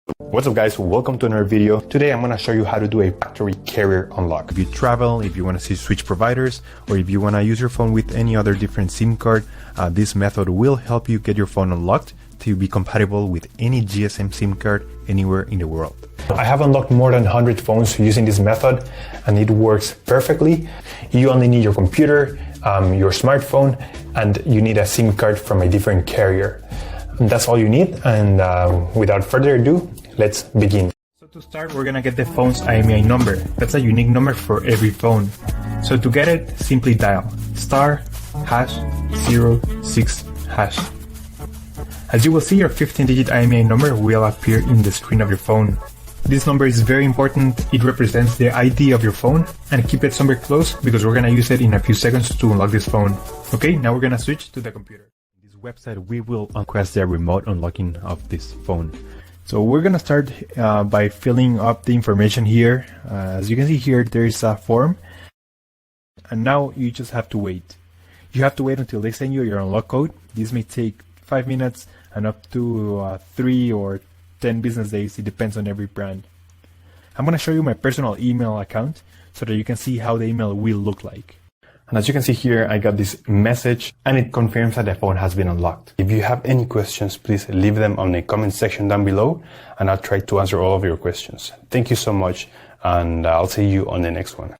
What's up guys, welcome to another video. Today I'm going to show you how to do a factory carrier unlock. If you travel, if you want to switch providers, or if you want to use your phone with any other different SIM card, this method will help you get your phone unlocked to be compatible with any GSM SIM card anywhere in the world. I have unlocked more than 100 phones using this method and it works perfectly. You only need your computer, your smartphone, and you need a SIM card from a different carrier. And that's all you need, and without further ado, let's begin. So to start, we're gonna get the phone's IMEI number. That's a unique number for every phone. So to get it, simply dial *#06#. As you will see, your 15-digit IMEI number will appear in the screen of your phone. This number is very important. It represents the ID of your phone, and keep it somewhere close because we're gonna use it in a few seconds to unlock this phone. Okay, now we're gonna switch to the computer. In this website, we will request the remote unlocking of this phone. So we're gonna start by filling up the information here. As you can see here, there is a form, and now you just have to wait. You have to wait until they send you your unlock code. This may take 5 minutes and up to 3 or 10 business days. It depends on every brand. I'm gonna show you my personal email account so that you can see how the email will look like. And as you can see here, I got this message and it confirms that the phone has been unlocked. If you have any questions, please leave them on the comment section down below and I'll try to answer all of your questions. Thank you so much, and I'll see you on the next one.